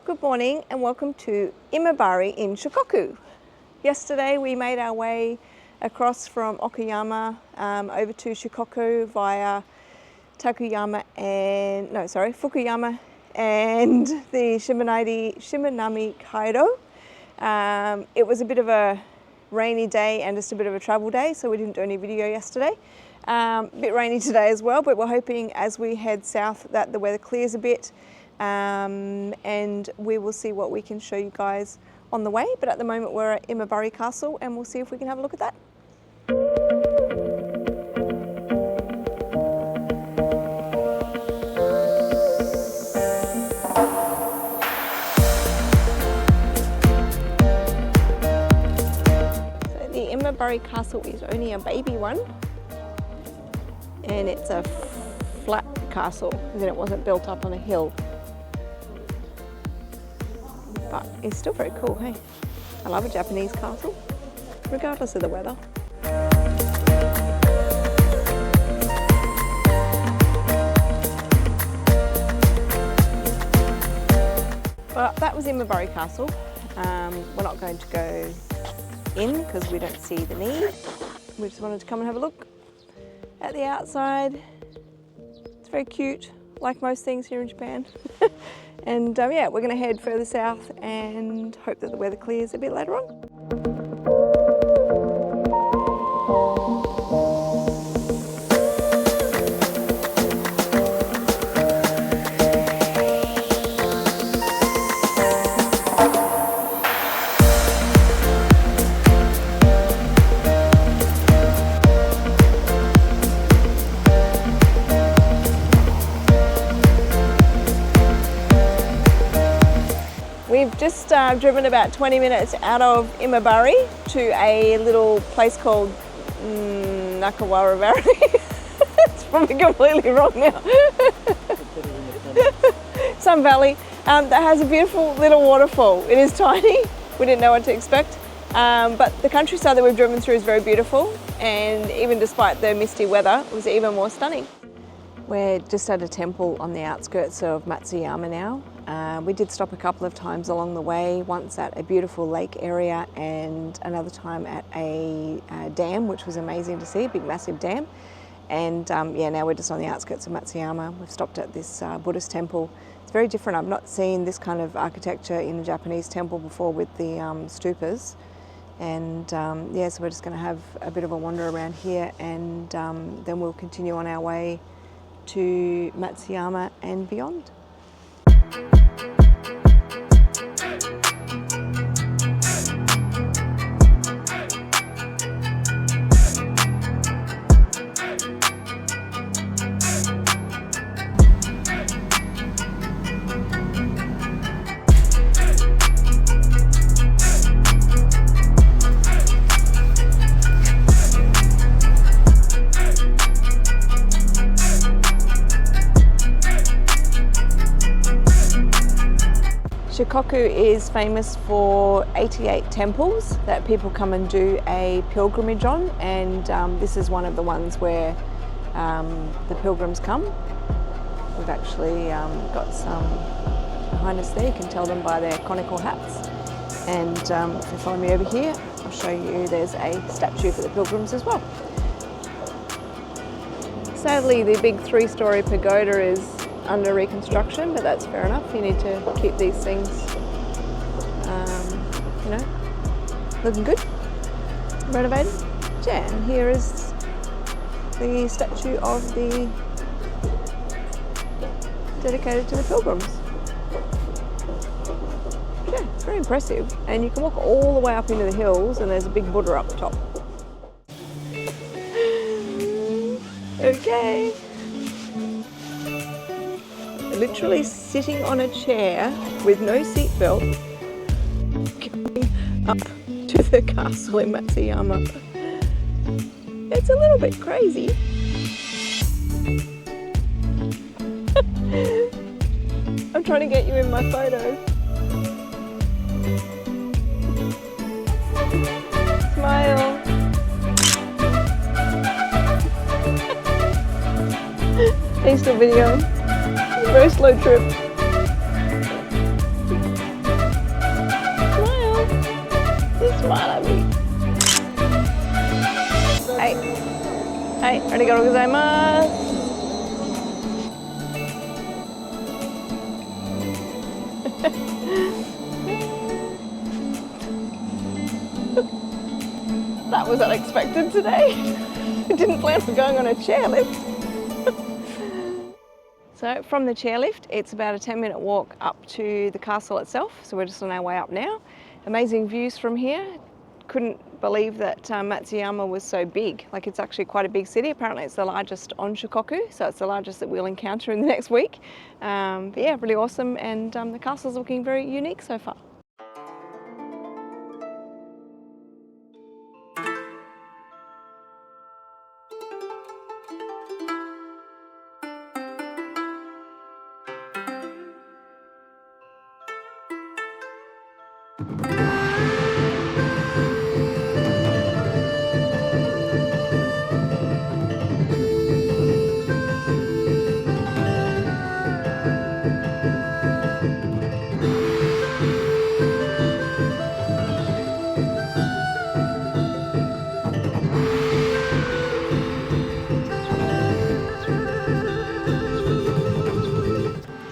Good morning and welcome to Imabari in Shikoku. Yesterday we made our way across from Okayama over to Shikoku via Fukuyama and the Shimanami Kaido. It was a bit of a rainy day and just a bit of a travel day, so we didn't do any video yesterday. A bit rainy today as well, but we're hoping as we head south that the weather clears a bit. And we will see what we can show you guys on the way, but at the moment we're at Imabari Castle and we'll see if we can have a look at that. So the Imabari Castle is only a baby one and it's a flat castle because it wasn't built up on a hill. But it's still very cool, hey? I love a Japanese castle, regardless of the weather. Well, that was Imabari Castle. We're not going to go in because we don't see the need. We just wanted to come and have a look at the outside. It's very cute, like most things here in Japan. And yeah, we're going to head further south and hope that the weather clears a bit later on. We've just driven about 20 minutes out of Imabari to a little place called Nibukawa Valley. It's probably completely wrong now. Some valley that has a beautiful little waterfall. It is tiny, we didn't know what to expect, but the countryside that we've driven through is very beautiful, and even despite the misty weather, it was even more stunning. We're just at a temple on the outskirts of Matsuyama now. We did stop a couple of times along the way, once at a beautiful lake area and another time at a dam, which was amazing to see, a big massive dam. And yeah, now we're just on the outskirts of Matsuyama. We've stopped at this Buddhist temple. It's very different. I've not seen this kind of architecture in a Japanese temple before with the stupas. And yeah, so we're just going to have a bit of a wander around here and then we'll continue on our way to Matsuyama and beyond. Shikoku is famous for 88 temples that people come and do a pilgrimage on, and this is one of the ones where the pilgrims come. We've actually got some behind us there. You can tell them by their conical hats. And if you follow me over here, I'll show you there's a statue for the pilgrims as well. Sadly, the big 3-story pagoda is under reconstruction, but that's fair enough. You need to keep these things, you know, looking good, renovated. Yeah, and here is the statue of the dedicated to the pilgrims. Yeah, it's very impressive. And you can walk all the way up into the hills, and there's a big Buddha up the top. Okay. Literally sitting on a chair with no seatbelt, going up to the castle in Matsuyama. It's a little bit crazy. I'm trying to get you in my photo. Smile. Thanks for the video. Very slow trip. はい、ありがとうございます。That was unexpected today. I didn't plan on going on a chairlift. So from the chairlift, it's about a 10-minute walk up to the castle itself. So we're just on our way up now. Amazing views from here. Couldn't believe that Matsuyama was so big. Like, it's actually quite a big city. Apparently it's the largest on Shikoku, so it's the largest that we'll encounter in the next week. But yeah, really awesome, and the castle's looking very unique so far.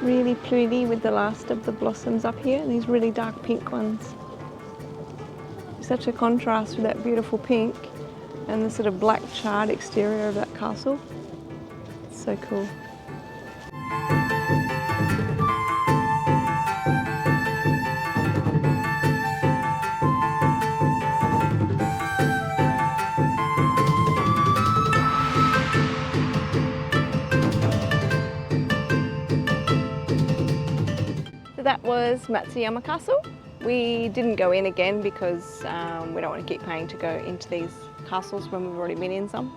Really pretty with the last of the blossoms up here, and these really dark pink ones. Such a contrast with that beautiful pink and the sort of black charred exterior of that castle. It's so cool. That was Matsuyama Castle. We didn't go in again because we don't want to keep paying to go into these castles when we've already been in some.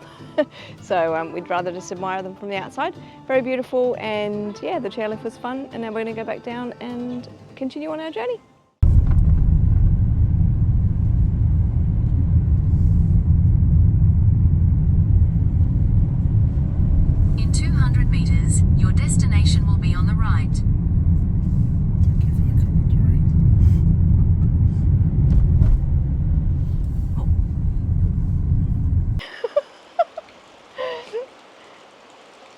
So we'd rather just admire them from the outside. Very beautiful, and yeah, the chairlift was fun, and now we're going to go back down and continue on our journey. In 200 meters, your destination will be on the right.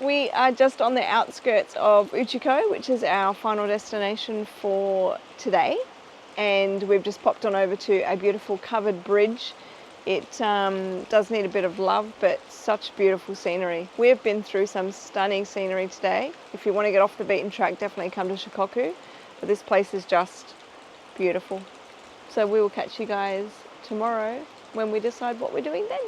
We are just on the outskirts of Uchiko, which is our final destination for today. And we've just popped on over to a beautiful covered bridge. It does need a bit of love, but such beautiful scenery. We have been through some stunning scenery today. If you want to get off the beaten track, definitely come to Shikoku. But this place is just beautiful. So we will catch you guys tomorrow when we decide what we're doing then.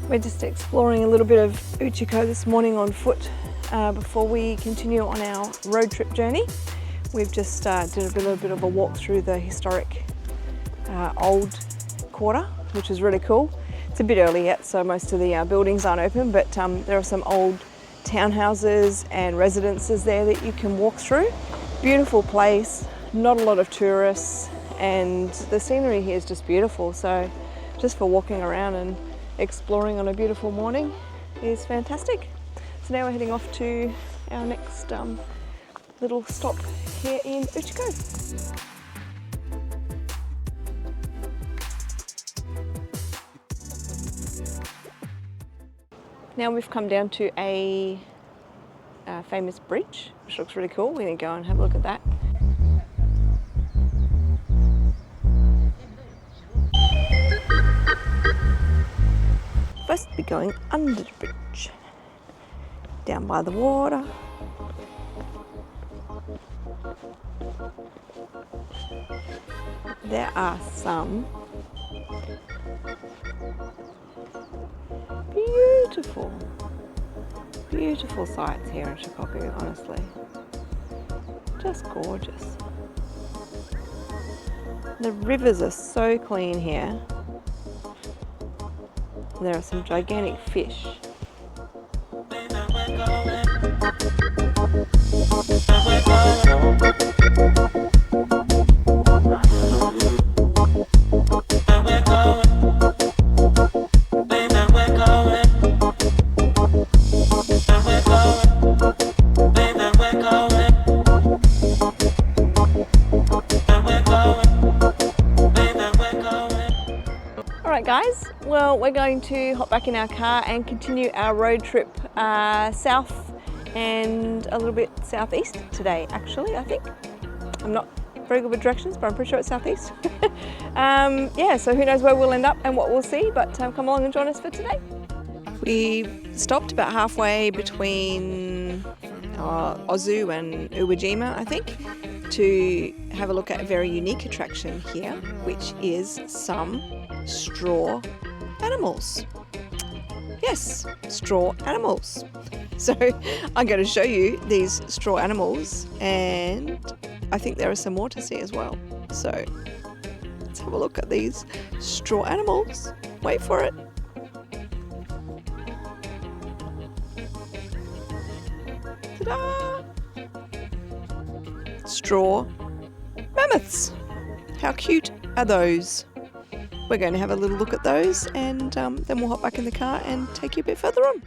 We're just exploring a little bit of Uchiko this morning on foot before we continue on our road trip journey. We've just did a little bit of a walk through the historic old quarter, which is really cool. It's a bit early yet, so most of the buildings aren't open, but there are some old townhouses and residences there that you can walk through. Beautiful place, not a lot of tourists, and the scenery here is just beautiful. So just for walking around and exploring on a beautiful morning is fantastic. So now we're heading off to our next little stop here in Uchiko. Now we've come down to a famous bridge, which looks really cool. We're going to go and have a look at that. First, we're going under the bridge, down by the water. There are some beautiful Beautiful sights here in Shikoku, honestly. Just gorgeous. The rivers are so clean here. There are some gigantic fish. Alright guys, well we're going to hop back in our car and continue our road trip south and a little bit southeast today actually, I think. I'm not very good with directions, but I'm pretty sure it's southeast. Yeah, so who knows where we'll end up and what we'll see, but come along and join us for today. We stopped about halfway between Ozu and Uwajima, I think, to have a look at a very unique attraction here, which is some straw animals. Yes, straw animals. So I'm going to show you these straw animals, and I think there are some more to see as well. So let's have a look at these straw animals. Wait for it. Ta-da! Straw mammoths. How cute are those? We're going to have a little look at those, and then we'll hop back in the car and take you a bit further on.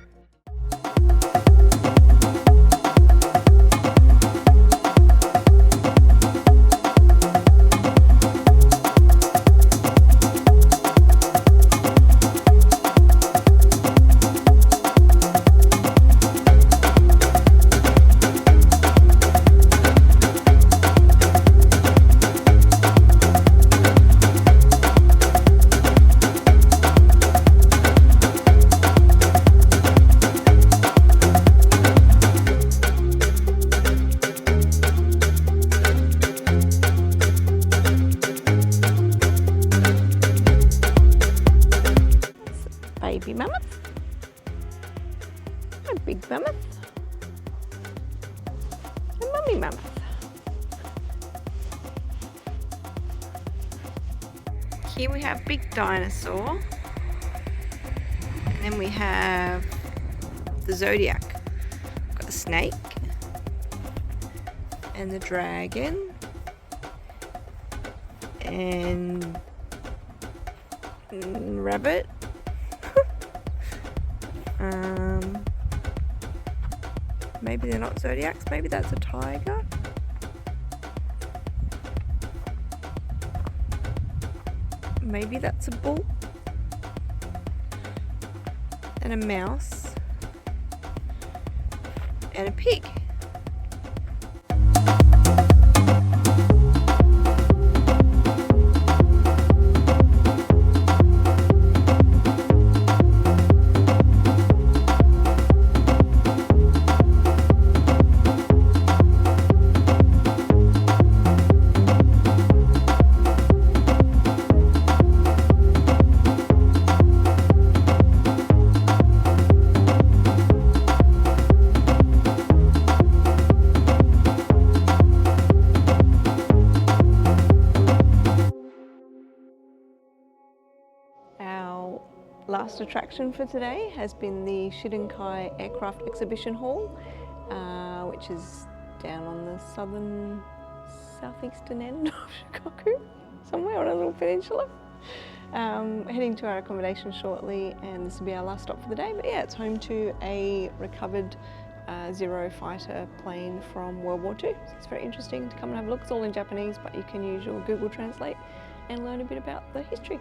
Baby mammoth, a big mammoth, a mummy mammoth. Here we have big dinosaur, and then we have the zodiac. We've got the snake and the dragon and rabbit. Maybe they're not zodiacs, maybe that's a tiger. Maybe that's a bull. And a mouse. And a pig. Last attraction for today has been the Shiden-Kai Aircraft Exhibition Hall, which is down on the southeastern end of Shikoku, somewhere on a little peninsula. Heading to our accommodation shortly, and this will be our last stop for the day. But yeah, it's home to a recovered Zero fighter plane from World War II. So it's very interesting to come and have a look. It's all in Japanese, but you can use your Google Translate and learn a bit about the history.